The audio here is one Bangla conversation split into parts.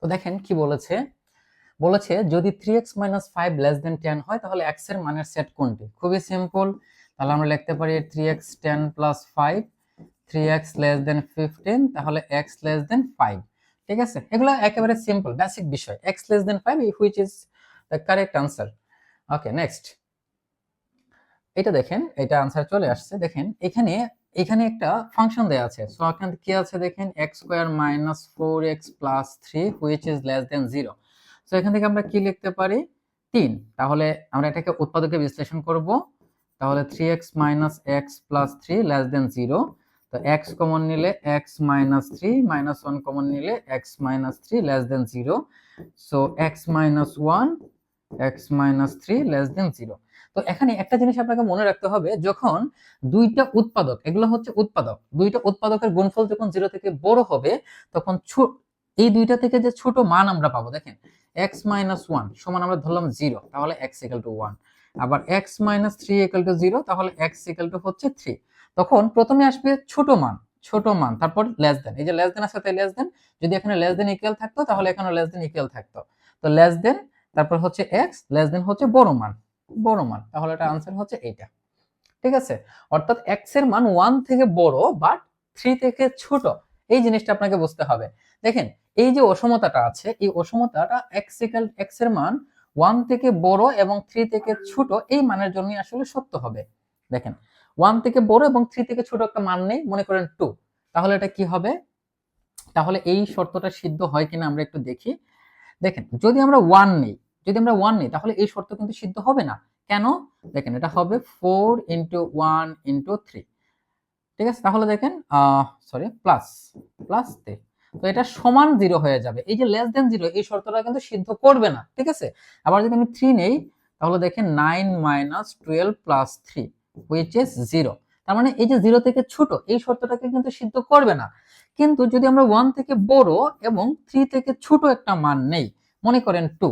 তো দেখেন কি বলেছে, যদি 3x - 5 < 10 হয় তাহলে x এর মানের সেট কোনটি? খুবই সিম্পল, তাহলে আমরা লিখতে পারি 3x 10 + 5, 3x < 15, তাহলে x < 5। ঠিক আছে, এগুলো একেবারে সিম্পল বেসিক বিষয়। x < 5 which is the correct answer. Okay, next এটা দেখেন, এটা আনসার চলে আসছে। দেখেন এখানে এখানে একটা ফাংশন দেয়া আছে। সো এখানে কি আছে দেখেন, x² - 4x + 3 which is < 0। So এখান থেকে আমরা কি লিখতে পারি, 3। তাহলে আমরা এটাকে উৎপাদকে বিশ্লেষণ করব। তাহলে 3x - x + 3 < 0। তো x কমন নিলে x - 3 -1 কমন নিলে x - 3 < 0। So x - 1 x - 3 < 0। তো এখানে একটা জিনিস আপনাকে মনে রাখতে হবে, যখন দুইটা উৎপাদক, এগুলো হচ্ছে উৎপাদক, দুইটা উৎপাদকের গুণফল যখন 0 থেকে বড় হবে, তখন এই দুইটা থেকে যে ছোট মান আমরা পাবো, দেখেন x - 1 সমান আমরা ধরলাম 0, তাহলে x = 1। আবার x - 3 = 0, তাহলে x = হচ্ছে 3। তখন প্রথমে আসবে ছোট মান, তারপর লেস দেন। এই যে লেস দেন আছে, তাই লেস দেন। যদি এখানে লেস দেন ইকুয়াল থাকতো, তাহলে এখানে লেস দেন ইকুয়াল থাকতো। তো লেস দেন, তারপর হচ্ছে x, লেস দেন হচ্ছে বড় মান, তাহলে এটা আনসার হচ্ছে এইটা। ঠিক আছে, অর্থাৎ x এর মান 1 থেকে বড় বাট 3 থেকে ছোট, এই জিনিসটা আপনাকে বুঝতে হবে। দেখেন এই যে অসমতাটা আছে, এই অসমতাটা x এর মান 1 থেকে বড় এবং 3 থেকে ছোট এই মানের জন্যই আসলে সত্য হবে। দেখেন 1 থেকে বড় এবং 3 থেকে ছোট একটা মান নেই, মনে করেন 2, তাহলে এটা কি হবে? তাহলে এই শর্তটা সিদ্ধ হয় কিনা আমরা একটু দেখি। দেখেন যদি আমরা 1 নেই, তাহলে এই শর্ত কিন্তু সিদ্ধ হবে না। কেন? দেখেন এটা হবে 4 × 1 × 3। ঠিক আছে, তাহলে দেখেন সরি প্লাস 3, তো এটা সমান 0 হয়ে যাবে। এই যে লেস দেন 0 এই শর্তটা কিন্তু সিদ্ধ করবে না। ঠিক আছে, আবার যদি আমি 3 নেই, তাহলে দেখেন 9 - 12 + 3 which is 0। তার মানে এই যে 0 থেকে ছোট এই শর্তটাকে কিন্তু সিদ্ধ করবে না। কিন্তু যদি আমরা 1 থেকে বড় এবং 3 থেকে ছোট একটা মান নেই, মনে করেন 2,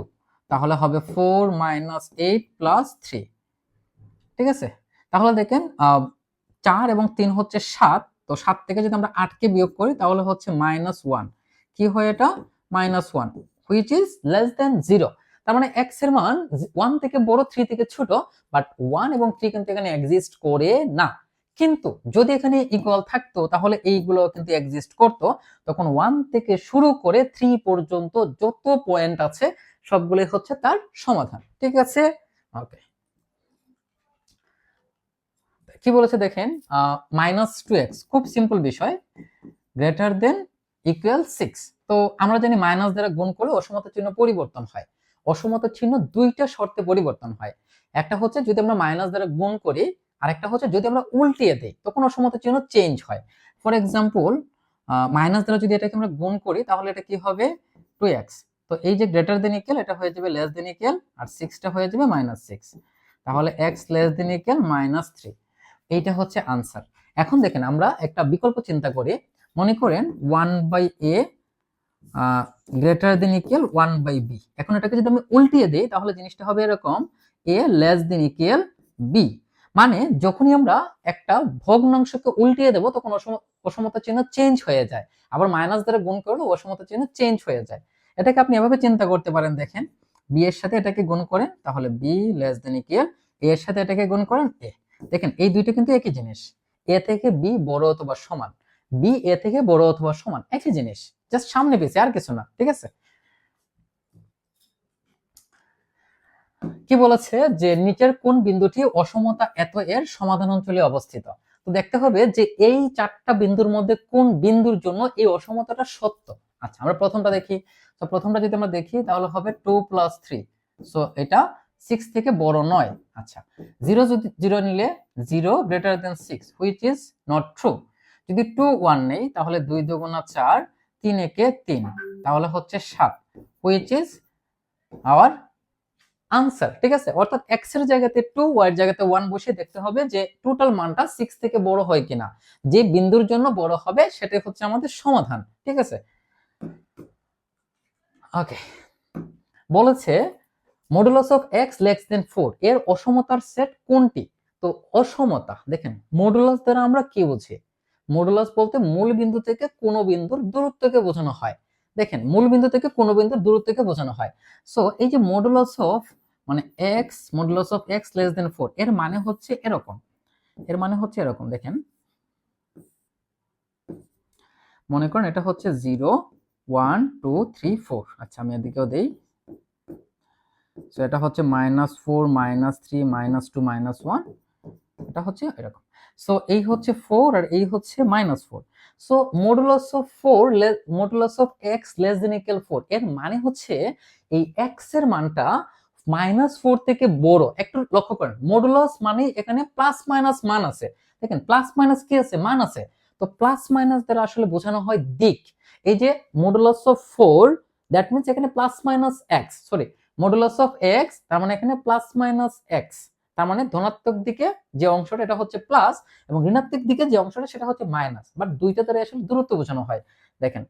তাহলে হবে 4 - 8 + 3। ঠিক আছে, তাহলে দেখেন 4 এবং 3 হচ্ছে 7, তো 7 থেকে যদি আমরা 8 কে বিয়োগ করি তাহলে হচ্ছে -1। কি হয় এটা? -1 which is less than 0। তার মানে x এর মান 1 থেকে বড় 3 থেকে ছোট, বাট 1 এবং 3 কিন্তু এখানে এক্সিস্ট করে না। কিন্তু যদি এখানে ইকুয়াল থাকতো তাহলে এইগুলো কিন্তু এক্সিস্ট করত। তখন 1 থেকে শুরু করে 3 পর্যন্ত যত পয়েন্ট আছে সবগুলোই হচ্ছে তার সমাধান। ঠিক আছে, ওকে। কি বলেছে দেখেন, -2x, খুব সিম্পল বিষয়, গ্রেটার দেন ইকুয়াল 6। তো আমরা জানি মাইনাস দ্বারা গুণ করলে অসমতা চিহ্ন পরিবর্তন হয়। অসমতা চিহ্ন দুইটা শর্তে পরিবর্তন হয়। একটা হচ্ছে যদি আমরা মাইনাস দ্বারা গুণ করি, আর একটা হচ্ছে যদি আমরা উল্টিয়ে দেই তখন অসমতা চিহ্ন চেঞ্জ হয়। ফর এক্সাম্পল, মাইনাস দ্বারা যদি এটাকে আমরা গুণ করি তাহলে এটা কি হবে? 2x। তো এই যে গ্রেটার দেন ইকুয়াল, এটা হয়ে যাবে লেস দেন ইকুয়াল, আর 6টা হয়ে যাবে -6। তাহলে x লেস দেন ইকুয়াল -3। এইটা হচ্ছে আনসার। এখন দেখেন আমরা একটা বিকল্প চিন্তা করি। মনে করেন 1/a greater than equal 1/b। এখন এটাকে যদি আমি উল্টিয়ে দেই তাহলে জিনিসটা হবে এরকম, a less than equal b। মানে যখনই আমরা একটা ভগ্নাংশকে উল্টিয়ে দেব তখন অসমতা চিহ্ন চেঞ্জ হয়ে যায়। আবার মাইনাস দ্বারা গুণ করলে অসমতা চিহ্ন চেঞ্জ হয়ে যায়। এটাকে আপনি এভাবে চিন্তা করতে পারেন, দেখেন b এর সাথে এটাকে গুণ করেন তাহলে b less than equal a এর সাথে এটাকে গুণ করেন a। দেখেন এই দুইটা কিন্তু একই জিনিস, a থেকে b বড় অথবা সমান, b a থেকে বড় অথবা সমান, একই জিনিস, জাস্ট সামনে পেছে আর কিছু না। ঠিক আছে, কি বলেছে যে নিচের কোন বিন্দুটি অসমতা এত এর সমাধান অঞ্চলে অবস্থিত? তো দেখতে হবে যে এই চারটা বিন্দুর মধ্যে কোন বিন্দুর জন্য এই অসমতাটা সত্য। আচ্ছা আমরা প্রথমটা দেখি। তো প্রথমটা যদি আমরা দেখি তাহলে হবে 2 + 3, সো এটা 6 থেকে বড় নয়। আচ্ছা, 0 যদি 0 নিলে 0 greater than 6 which is not true. যদি 2 1 নেই তাহলে 2 2 4, 3 একে 3, তাহলে হচ্ছে 7 হুইচ ইজ আওয়ার আনসার। ঠিক আছে, অর্থাৎ x এর জায়গাতে 2, y এর জায়গাতে 1 বসিয়ে দেখতে হবে যে টোটাল মানটা 6 থেকে বড় হয় কিনা। যে বিন্দুর জন্য বড় হবে সেটাই হচ্ছে আমাদের সমাধান। ঠিক আছে, ওকে। বলেছে modulus of x less than 4 এর অসমতার সেট কোনটি? তো অসমতা দেখেন, মডুলাস দ্বারা আমরা কি বুঝি? মডুলাস বলতে মূল বিন্দু থেকে কোন বিন্দুর দূরত্বকে বোঝানো হয়। দেখেন মূলবিন্দু থেকে কোন বিন্দুর দূরত্বকে বোঝানো হয়। সো এই যে মডুলাস অফ মানে modulus of x less than 4 এর মানে হচ্ছে এরকম, দেখেন মনে করেন এটা হচ্ছে 0 1 2 3 4। আচ্ছা আমি এদিকেও দেই। সো এটা হচ্ছে -4 -3 -2 -1, এটা হচ্ছে এরকম। সো এই হচ্ছে 4 আর এই হচ্ছে -4। So modulus of x less than equal 4 এর মানে হচ্ছে এই x এর মানটা -4 থেকে বড়। একটু লক্ষ্য করেন, মডুলাস মানে এখানে প্লাস মাইনাস মান আছে। দেখেন প্লাস মাইনাস কি আছে, মান আছে। তো প্লাস মাইনাস দ্বারা আসলে বোঝানো হয় দিক। এই যে মডুলাস অফ 4 দ্যাট মিন্স এখানে plus minus x, sorry modulus of x তার মানে এখানে প্লাস মাইনাস x, তার মানে ধনাত্মক দিকে যে অংশটা এটা হচ্ছে প্লাস এবং ঋণাত্মক দিকে যে অংশটা সেটা হচ্ছে মাইনাস, বাট দুইটা দ্বারা আসলে দূরত্ব বোঝানো হয়। দেখেন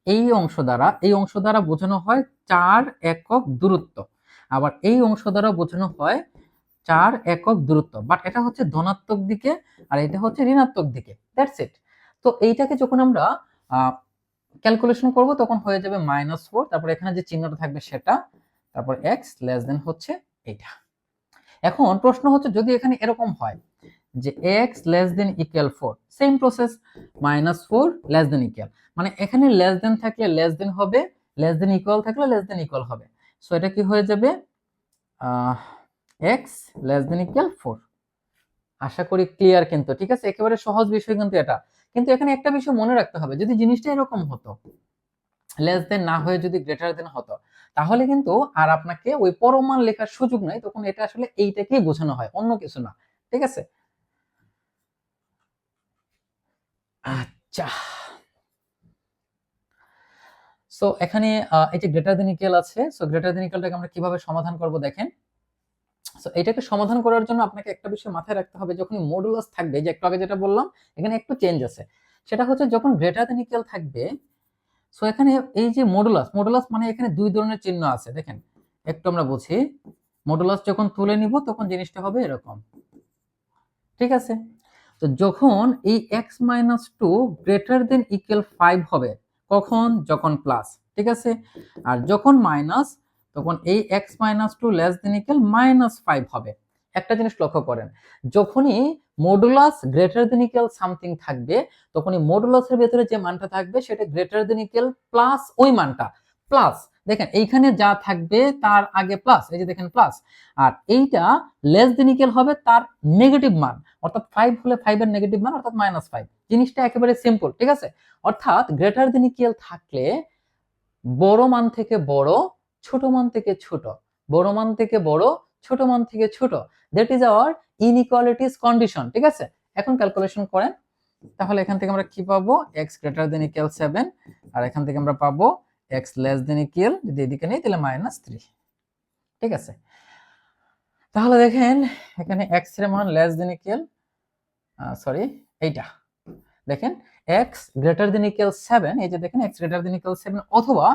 এই অংশ দ্বারা বোঝানো হয় 4 একক দূরত্ব, আবার এই অংশ দ্বারা বোঝানো হয় 4 একক দূরত্ব, বাট এটা হচ্ছে ধনাত্মক দিকে আর এটা হচ্ছে ঋণাত্মক দিকে। That's it. তো এইটাকে যখন আমরা ক্যালকুলেশন করব তখন হয়ে যাবে -4, তারপর এখানে যে চিহ্নটা থাকবে সেটা, তারপর x লেস দেন হচ্ছে এইটা। এখন প্রশ্ন হচ্ছে যদি এখানে এরকম হয় যে x less than equal 4, same process -4 less than equal, মানে এখানে লেস দেন থাকলে লেস দেন হবে, লেস দেন ইকুয়াল থাকলে লেস দেন ইকুয়াল হবে। সো এটা কি হয়ে যাবে x লেস দেন ইকুয়াল 4। আশা করি ক্লিয়ার কিন্তু, ঠিক আছে, একেবারে সহজ বিষয় কিন্তু এটা। কিন্তু এখানে একটা বিষয় মনে রাখতে হবে, যদি জিনিসটা এরকম হতো, লেস দেন না হয়ে যদি গ্রেটার দেন হতো, তাহলে কিন্তু আর আপনাকে ওই পরমান লেখার সুযোগ নাই, তখন এটা আসলে এইটাকেই বোঝানো হয়, অন্য কিছু না। ঠিক আছে, আচ্ছা। সো এখানে এই যে গ্রেটার দেন ইকুয়াল আছে, সো গ্রেটার দেন ইকুয়ালটাকে আমরা কিভাবে সমাধান করব দেখেন। সো এটাকে সমাধান করার জন্য আপনাকে একটা বিষয় মাথায় রাখতে হবে, যখনই মডুলাস থাকবে, যে একটু আগে যেটা বললাম এখানে একটু চেঞ্জ আছে, সেটা হচ্ছে যখন গ্রেটার দেন ইকুয়াল থাকবে, সো এখানে এই যে মডুলাস মানে এখানে দুই ধরনের চিহ্ন আছে। দেখেন একটু আমরা বুঝি, মডুলাস যখন তুলে নিব তখন জিনিসটা হবে এরকম, ঠিক আছে। তো যখন এই x-2 গ্রেটার দেন ইকুয়াল 5 হবে, কখন, যখন প্লাস, ঠিক আছে, আর যখন মাইনাস তখন এই x-2 লেস দেন ইকুয়াল -5 হবে। একটা জিনিস লক্ষ্য করেন, যখনই modulus greater than equal something থাকবে, তখনই মডুলাসের ভেতরে যে মানটা থাকবে সেটা গ্রেটার দেন ইকুয়াল প্লাস ওই মানটা প্লাস। দেখেন এইখানে যা থাকবে তার আগে প্লাস, এই যে দেখেন প্লাস, আর এইটা লেস দেন ইকুয়াল হবে তার নেগেটিভ মান, অর্থাৎ 5 হলে 5 এর নেগেটিভ মান অর্থাৎ -5। জিনিসটা একেবারে সিম্পল, ঠিক আছে। অর্থাৎ গ্রেটার দেন ইকুয়াল থাকলে বড় মান থেকে বড়, ছোট মান থেকে ছোট, বড় মান থেকে বড়, ছোট মান থেকে ছোট, that is our inequalities condition, ঠিক আছে। এখন ক্যালকুলেশন করেন, তাহলে এখান থেকে আমরা কি পাবো, x গ্রেটার দেন ইকুয়াল 7, আর এখান থেকে আমরা পাবো x লেস দেন ইকুয়াল, যদি এদিকে নেই তাহলে -3, ঠিক আছে। তাহলে দেখেন এখানে x এর মান লেস দেন ইকুয়াল, সরি এইটা দেখেন x গ্রেটার দেন ইকুয়াল 7, এই যে দেখেন x গ্রেটার দেন ইকুয়াল 7 অথবা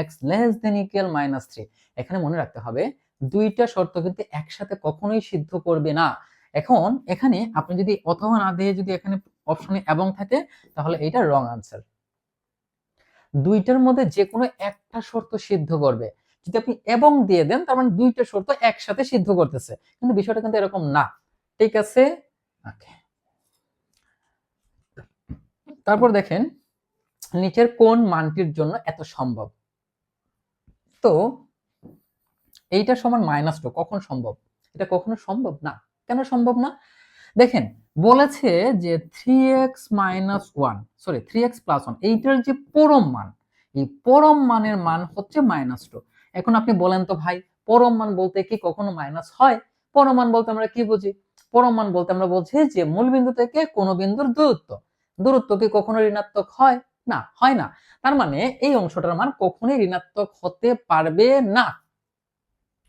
x লেস দেন ইকুয়াল -3। এখানে মনে রাখতে হবে দুইটা শর্ত কিন্তু একসাথে কখনোই সিদ্ধ করবে না। এখন এখানে আপনি যদি অথবা না দিয়ে যদি এখানে অপশনে এবং থাকে, তাহলে এটা রং আনসার। দুইটার মধ্যে যে কোনো একটা শর্ত সিদ্ধ করবে। যদি আপনি এবং দিয়ে দেন তার মানে দুইটা শর্ত একসাথে সিদ্ধ করতেছে, কিন্তু বিষয়টা কিন্তু এরকম না, ঠিক আছে। ওকে, তারপর দেখেন নিচের কোন মানটির জন্য এত সম্ভব। তো এইটা সমান -2 কখন সম্ভব, এটা কখনো সম্ভব না। কেন সম্ভব না, দেখেন বলেছে যে 3x - 1, সরি 3x + 1, এইটার যে পরম মান, এই পরম মানের মান হচ্ছে -2। এখন আপনি বলেন তো ভাই, পরম মান বলতে কি কখনো মাইনাস হয়? পরম মান বলতে আমরা কি বুঝি? পরম মান বলতে আমরা বলছি যে মূল বিন্দু থেকে কোন বিন্দুর দূরত্ব। দূরত্ব কি কখনো ঋণাত্মক হয়? না, হয় না। তার মানে এই অংশটার মান কখনোই ঋণাত্মক হতে পারবে না,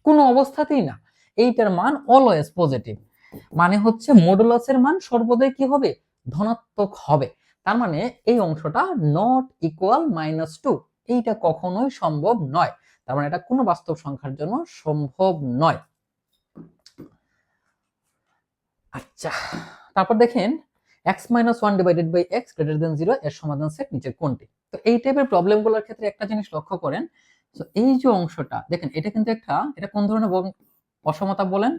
কোনো অবস্থাতেই না। এইটার মান অলওয়েজ পজিটিভ, মানে হচ্ছে মডুলাসের মান সর্বদাই কি হবে, ধনাত্মক হবে। তার মানে এই অংশটা নট ইকুয়াল -2, এইটা কখনোই সম্ভব নয়। তার মানে এটা কোনো বাস্তব সংখ্যার জন্য সম্ভব নয়। আচ্ছা, তারপর দেখেন x - 1 / x > 0 এর সমাধান সেট নিচের কোনটি। তো এই টাইপের প্রবলেমগুলোর ক্ষেত্রে একটা জিনিস লক্ষ্য করেন, তো এই যে অংশটা দেখেন, এটা কিন্তু এটা কোন ধরনের অসমতা বলেন?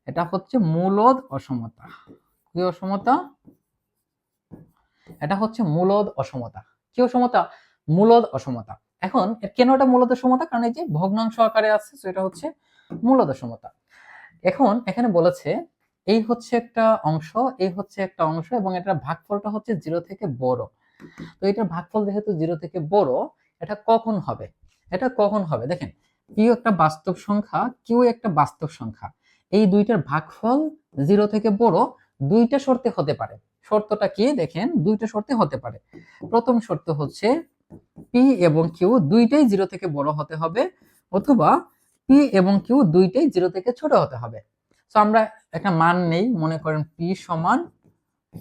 এটা হচ্ছে মূলদ অসমতা। কি অসমতা? এটা হচ্ছে মূলদ অসমতা। কি অসমতা? মূলদ অসমতা। এখন কেন এটা মূলদ অসমতা? কারণ এই যে ভগ্নাংশ আকারে আছে, তো এটা হচ্ছে মূলদ অসমতা। এখন এখানে বলেছে এই হচ্ছে একটা অংশ, এই হচ্ছে একটা অংশ, এবং এটার ভাগফলটা হচ্ছে 0 থেকে বড়। তো এটার ভাগফল যেহেতু 0 থেকে বড়, এটা কখন হবে? এটা কখন হবে? দেখেন, কিউ একটা বাস্তব সংখ্যা, কিউ একটা বাস্তব সংখ্যা, এই দুইটার ভাগফল 0 থেকে বড় দুইটা শর্তে হতে পারে। শর্তটা কি দেখেন, দুইটা শর্তে হতে পারে। প্রথম শর্ত হচ্ছে পি এবং কিউ দুইটাই 0 থেকে বড় হতে হবে, অথবা পি এবং কিউ দুইটাই 0 থেকে ছোট হতে হবে। তো আমরা একটা মান নেই, মনে করেন পি সমান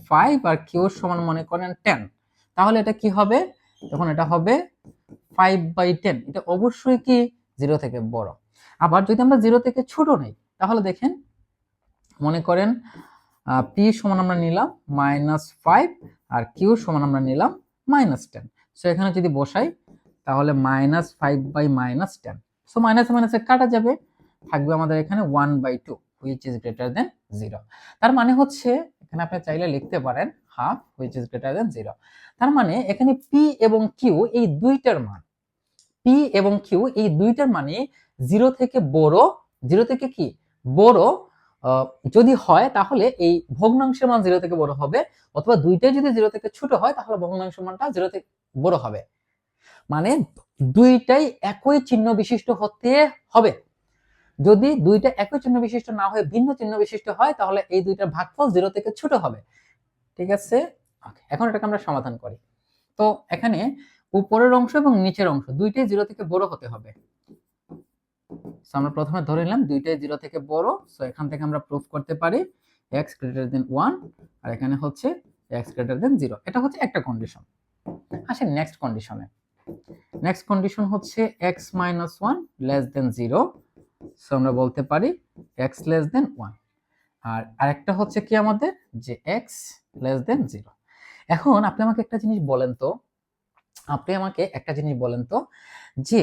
5 আর কিউ সমান মনে করেন 10, তাহলে এটা কি হবে? তখন এটা হবে 5/10। এটা অবশ্যই কি 0 থেকে বড়। আবার যদি আমরা 0 থেকে ছোট নেই, তাহলে দেখেন, মনে করেন পি সমান আমরা নিলাম -5 আর কিউ সমান আমরা নিলাম -10। সো এখানে যদি বসাই, তাহলে -5/-10, সো মাইনাসে মাইনাসে কাটা যাবে, থাকবে আমাদের এখানে 1/2 হুইচ ইজ গ্রেটার দেন 0। তার মানে হচ্ছে এখানে আপনি চাইলে লিখতে পারেন half which is greater than 0। তার মানে এখানে পি এবং কিউ এই দুইটার মান, পি এবং কিউ এই দুইটার মানে 0 থেকে বড়, 0 থেকে কি বড় যদি হয়, তাহলে এই ভগ্নাংশের মান 0 থেকে বড় হবে, অথবা দুইটাই যদি 0 থেকে ছোট হয়, তাহলে ভগ্নাংশের মানটা 0 থেকে বড় হবে। মানে দুইটাই একই চিহ্ন বিশিষ্ট হতে হবে। যদি দুইটা একই চিহ্ন বিশিষ্ট না হয়ে ভিন্ন চিহ্ন বিশিষ্ট হয়, তাহলে এই দুইটার ভাগফল 0 থেকে ছোট হবে। ঠিক আছে, এখন এটাকে আমরা সমাধান করি। তো এখানে উপরের অংশ এবং নিচের অংশ দুইটাই 0 থেকে বড় হতে হবে। সো আমরা প্রথমে ধরে নিলাম দুইটাই 0 থেকে বড়। সো এখান থেকে আমরা প্রুফ করতে পারি x গ্রেটার দেন 1 আর এখানে হচ্ছে x গ্রেটার দেন 0। এটা হচ্ছে একটা কন্ডিশন। আসেন নেক্সট কন্ডিশনে। নেক্সট কন্ডিশন হচ্ছে x - 1 লেস দেন 0। সো আমরা বলতে পারি x লেস দেন 1। আর আরেকটা হচ্ছে কি আমাদের, যে x লেস দেন 0। এখন আপনি আমাকে একটা জিনিস বলেন তো, যে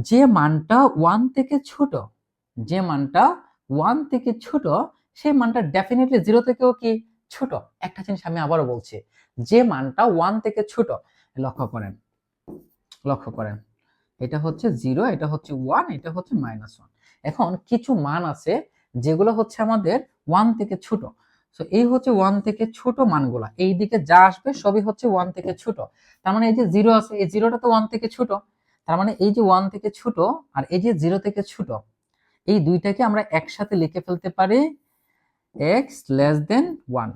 যে মানটা 1 থেকে ছোট, যে মানটা 1 থেকে ছোট, সেই মানটা ডেফিনেটলি 0 থেকেও কি ছোট। একটা জিনিস আমি আবারও বলছি, যে মানটা 1 থেকে ছোট, লক্ষ্য করেন এটা হচ্ছে 0, এটা হচ্ছে 1, এটা হচ্ছে -1। এখন কিছু মান আছে যেগুলো হচ্ছে আমাদের 1 থেকে ছোট। সো এই হচ্ছে 1 থেকে ছোট মানগুলা, এই দিকে যা আসবে সবই হচ্ছে 1 থেকে ছোট। তার মানে এই যে 0 আছে, এই 0টা তো 1 থেকে ছোট। তার মানে এই যে 1 থেকে ছোট আর এই যে 0 থেকে ছোট, এই দুইটাকে আমরা একসাথে লিখে ফেলতে পারি x লেস দেন 1।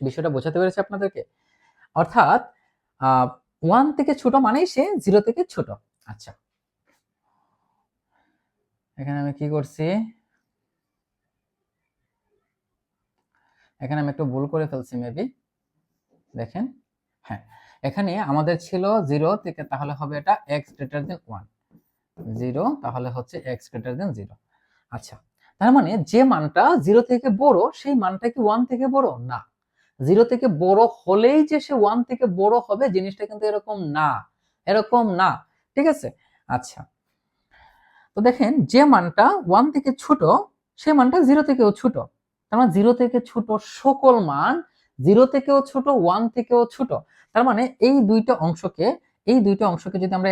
বিষয়টা বোঝাতে পেরেছি আপনাদেরকে? অর্থাৎ 1 থেকে ছোট মানেই সে 0 থেকে ছোট। আচ্ছা, এখানে আমি কি করছি, এখানে আমি একটু ভুল করে ফেলছি মেবি। দেখেন, হ্যাঁ, এখানে আমাদের ছিল 0 থেকে, তাহলে হবে এটা x গ্রেটার দেন 1, 0 তাহলে হচ্ছে x গ্রেটার দেন 0। আচ্ছা, তার মানে যে মানটা 0 থেকে বড়, সেই মানটা কি 1 থেকে বড় না। 0 থেকে বড় হলেই যে সে 1 থেকে বড় হবে, জিনিসটা কিন্তু এরকম না, এরকম না। ঠিক আছে, আচ্ছা, তো দেখেন যে মানটা 1 থেকে ছোট, সে মানটা 0 থেকেও ছোট। তার মানে 0 থেকে ছোট সকল মান 0 থেকেও ছোট, 1 থেকেও ছোট। তার মানে এই দুইটা অংশকে যদি আমরা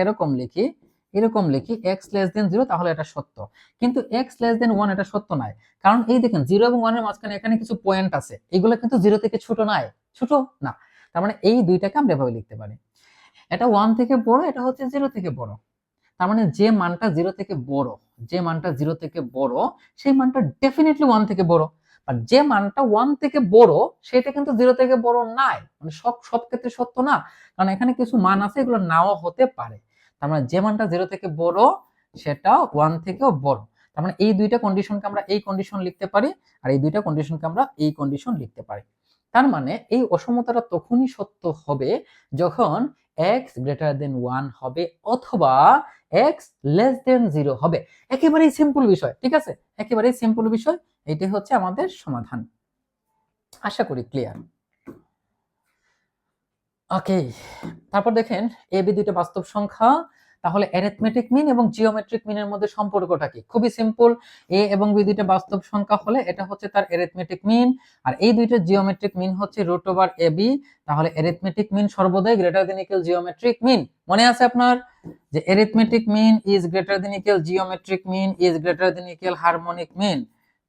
এরকম লিখি x লেস দেন 0, তাহলে এটা সত্য। কিন্তু x লেস দেন 1 এটা সত্য নয়, কারণ এই দেখেন 0 এবং 1 এর মাঝখানে এখানে কিছু পয়েন্ট আছে, এগুলো কিন্তু 0 থেকে ছোট নয়, ছোট না। তার মানে এই দুইটাকে আমরা এভাবে লিখতে পারি, এটা 1 থেকে বড়, এটা হচ্ছে 0 থেকে বড়। তার মানে যে মানটা 0 থেকে বড়, সেই মানটা ডেফিনেটলি 1 থেকে বড়। আর যে মানটা 1 থেকে বড়, সেটা কিন্তু 0 থেকে বড় নয়। মানে সব ক্ষেত্রে সত্য না, কারণ এখানে কিছু মান আছে, এগুলো নাও হতে পারে। তার মানে যে মানটা 0 থেকে বড়, সেটা 1 থেকেও বড়। তার মানে এই দুইটা কন্ডিশনকে আমরা এই কন্ডিশন লিখতে পারি, আর এই দুইটা কন্ডিশনকে আমরা এই কন্ডিশন লিখতে পারি। তার মানে এই অসমতাটা তখনই সত্য হবে যখন x গ্রেটার দেন 1 হবে, অথবা x লেস দেন 0 হবে। একেবারেই সিম্পল বিষয়, ঠিক আছে, একেবারেই সিম্পল বিষয়। এটাই হচ্ছে আমাদের সমাধান। আশা করি ক্লিয়ার। ওকে, তারপর দেখেন এ বি দুইটা বাস্তব সংখ্যা, তাহলে অ্যারিথমেটিক মিন এবং জিওমেট্রিক মিনের মধ্যে সম্পর্কটা কি? খুবই সিম্পল, এ এবং বি দুইটা বাস্তব সংখ্যা হলে এটা হচ্ছে তার অ্যারিথমেটিক মিন, আর এই দুইটা জিওমেট্রিক মিন হচ্ছে রুট ওভার এ বি, তাহলে অ্যারিথমেটিক মিন সর্বদাই greater than equal geometric mean. মনে আছে আপনার যে arithmetic mean is greater than equal geometric mean is greater than equal harmonic mean,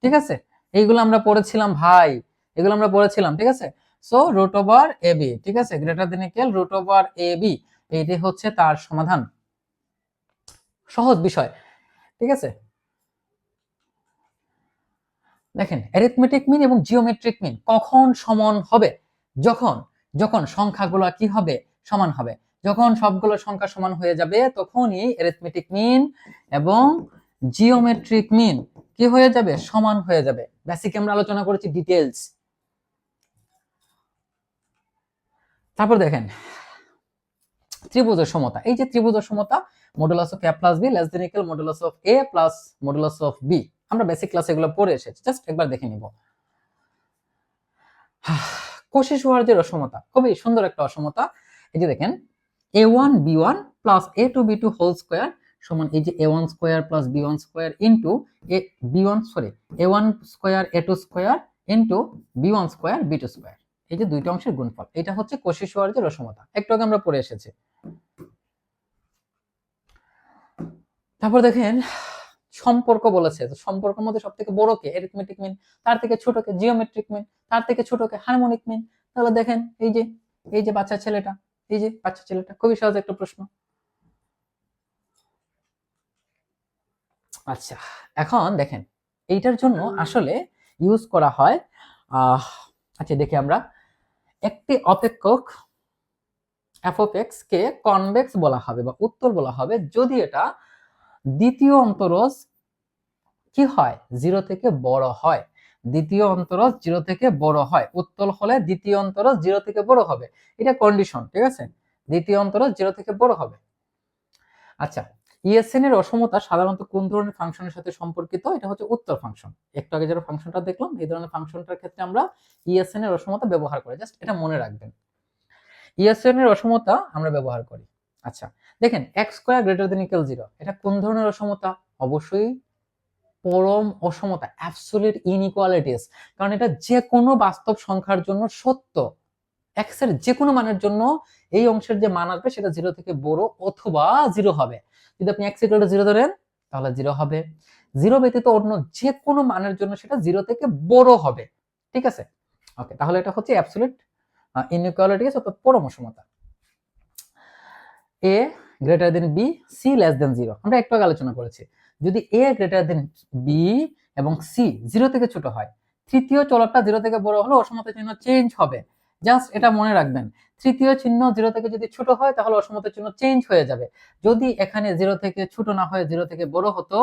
ঠিক আছে? এইগুলো আমরা পড়েছিলাম ভাই, এগুলো আমরা পড়েছিলাম, ঠিক আছে? So root over A B, ঠিক আছে, greater than equal root over A B, এইটাই হচ্ছে তার সমাধান। সহজ বিষয়, ঠিক আছে? দেখেন অ্যারিথমেটিক মিন এবং জিওমেট্রিক মিন কখন সমান হবে? যখন যখন সংখ্যাগুলো কি হবে? সমান হবে। যখন সবগুলো সংখ্যা সমান হয়ে যাবে তখনই অ্যারিথমেটিক মিন এবং জিওমেট্রিক মিন কি হয়ে যাবে? সমান হয়ে যাবে। বেসিক আমরা আলোচনা করেছি ডিটেইলস। তারপর দেখেন ত্রিভুজের সমতা, এই যে ত্রিভুজের সমতা modulus of a plus B less than equal modulus of a plus modulus of b, আমরা বেসিক ক্লাসে এগুলো পড়ে এসেছি, জাস্ট একবার দেখে নিব। কোশি-শুয়ার্জের অসমতা খুবই সুন্দর একটা অসমতা। এই যে দেখেন a1 b1 plus a2 b2 whole square সমান এই যে a1 square plus b1 square into a1 square a2 square into b1 square b2 square, এই যে দুইটা অংশের গুণফল, এটা হচ্ছে কোশি-শুয়ার্জের অসমতা, একটু আগে আমরা পড়ে এসেছি। তারপর দেখেন সম্পর্ক বলেছে, তো সম্পর্কের মধ্যে সবথেকে বড় কে? অ্যারিথমেটিক মিন, তার থেকে ছোট কে? জিওমেট্রিক মিন, তার থেকে ছোট কে? হারমোনিক মিন। তাহলে দেখেন এই যে বাচ্চা ছেলেটা, এই যে বাচ্চা ছেলেটা, খুবই সহজ একটা প্রশ্ন। আচ্ছা, এখন দেখেন এইটার জন্য আসলে ইউজ করা হয় আচ্ছা দেখি আমরা, একটি অপেক্ষক f of x K convex বলা হবে বা উত্তল বলা হবে যদি এটা দ্বিতীয় অন্তরজ কি হয়? 0 থেকে বড় হয়। দ্বিতীয় অন্তরজ 0 থেকে বড় হয়, উত্তল হলে দ্বিতীয় অন্তরজ 0 থেকে বড় হবে, এটা কন্ডিশন, ঠিক আছে? দ্বিতীয় অন্তরজ 0 থেকে বড় হবে। আচ্ছা, ইএসএন এর অসমতা সাধারণত কোন ধরনের ফাংশনের সাথে সম্পর্কিত? এটা হচ্ছে উত্তর ফাংশন। একটু আগে যারা ফাংশনটা দেখলাম এই ধরনের ফাংশনটার ক্ষেত্রে আমরা ইএসএন এর অসমতা ব্যবহার করি, জাস্ট এটা মনে রাখবেন। ইএসএন এর অসমতা আমরা ব্যবহার করি। আচ্ছা দেখেন x square greater than equal 0, এটা কোন ধরনের অসমতা? অবশ্যই পরম অসমতা, অ্যাবসলিউট ইনইকুয়ালিটিস, কারণ এটা যে কোনো বাস্তব সংখ্যার জন্য সত্য। x এর যে কোনো মানের জন্য এই অংশের যে মান আসবে সেটা 0 থেকে বড় অথবা 0 হবে। যদি আপনি x ইকুয়াল টু 0 ধরেন তাহলে 0 হবে, 0 ব্যতীত অন্য যে কোনো মানের জন্য সেটা 0 থেকে বড় হবে, ঠিক আছে? ওকে, তাহলে এটা হচ্ছে অ্যাবসলিউট ইনইকুয়ালিটিস অর্থাৎ পরম অসমতা। a greater than b, c less than 0, আমরা একটু আগে আলোচনা করেছি। যদি a গ্রেটার দেন b এবং c 0 থেকে ছোট হয়, তৃতীয় চলকটা 0 থেকে বড় হলে অসমতা চিহ্ন চেঞ্জ হবে, জাস্ট এটা মনে রাখবেন। তৃতীয় চিহ্ন 0 থেকে যদি ছোট হয় তাহলে অসমতা চিহ্ন চেঞ্জ হয়ে যাবে। যদি এখানে 0 থেকে ছোট না হয়ে 0 থেকে বড় হতো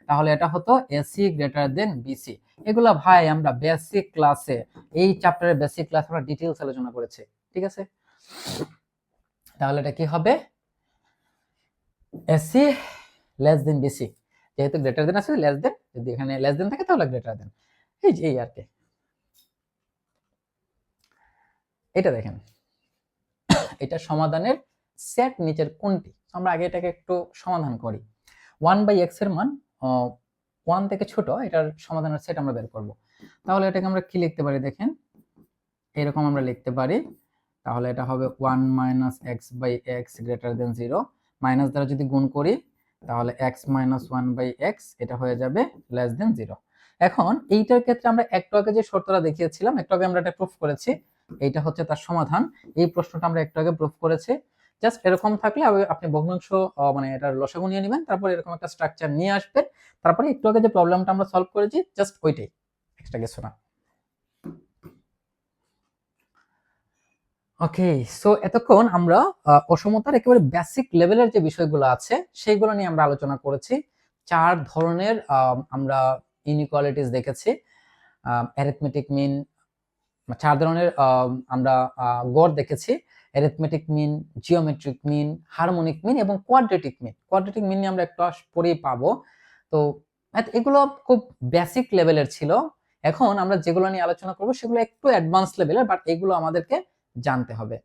তাহলে এটা হতো ac গ্রেটার দেন bc। এগুলা ভাই আমরা বেসিক ক্লাসে, এই চ্যাপ্টারের বেসিক ক্লাসে আমরা ডিটেইলস আলোচনা করেছি, ঠিক আছে? তাহলে এটা কি হবে? AC লেস দেন বিসি, যেহেতু গ্রেটার দেন আছে লেস দেন, যদি এখানে লেস দেন থাকে তাহলে গ্রেটার দেন, এই যে এই আর কি। এটা দেখেন এটা সমাধানের সেট নিচের কোনটি? আমরা আগে এটাকে একটু সমাধান করি। 1/x এর মান 1 থেকে ছোট, এটার সমাধানের সেট আমরা বের করব। তাহলে এটাকে আমরা কি লিখতে পারি দেখেন, এরকম আমরা লিখতে পারি। তাহলে এটা হবে 1 - x/x গ্রেটার দেন 0, মাইনাস দ্বারা যদি গুণ করি তাহলে x - 1/x এটা হয়ে যাবে লেস দেন 0। এখন এইটার ক্ষেত্রে আমরা একটু আগে যে শর্তটা দেখিয়েছিলাম, একটু আগে আমরা এটা প্রুফ করেছি, এইটা হচ্ছে তার সমাধান। এই প্রশ্নটা আমরা একটু আগে প্রুফ করেছি। জাস্ট এরকম থাকলে আপনি ভগ্নাংশ মানে এটার লসাগু নিয়ে নেবেন, তারপর এরকম একটা স্ট্রাকচার নিয়ে আসবেন, তারপরে একটু আগে যে প্রবলেমটা আমরা সলভ করেছি জাস্ট ওইটাই, এক্সট্রা কিছু না। ওকে, সো এতক্ষণ আমরা অসমতার একেবারে বেসিক লেভেলের যে বিষয়গুলো আছে সেইগুলো নিয়ে আমরা আলোচনা করেছি। 4 ধরনের আমরা ইনইকুয়ালিটিস দেখেছি। অ্যারিথমেটিক মিন, 4 ধরনের আমরা গড় দেখেছি। Arithmetic mean, geometric mean, harmonic mean এবং কোয়াড্রেটিক মিন। কোয়াড্রেটিক মিন নিয়ে আমরা একটু পরেই পাবো। তো এগুলো খুব বেসিক লেভেলের ছিল। এখন আমরা যেগুলো নিয়ে আলোচনা করব সেগুলো একটু অ্যাডভান্স লেভেলের, বাট এগুলো আমাদেরকে জানতে হবে।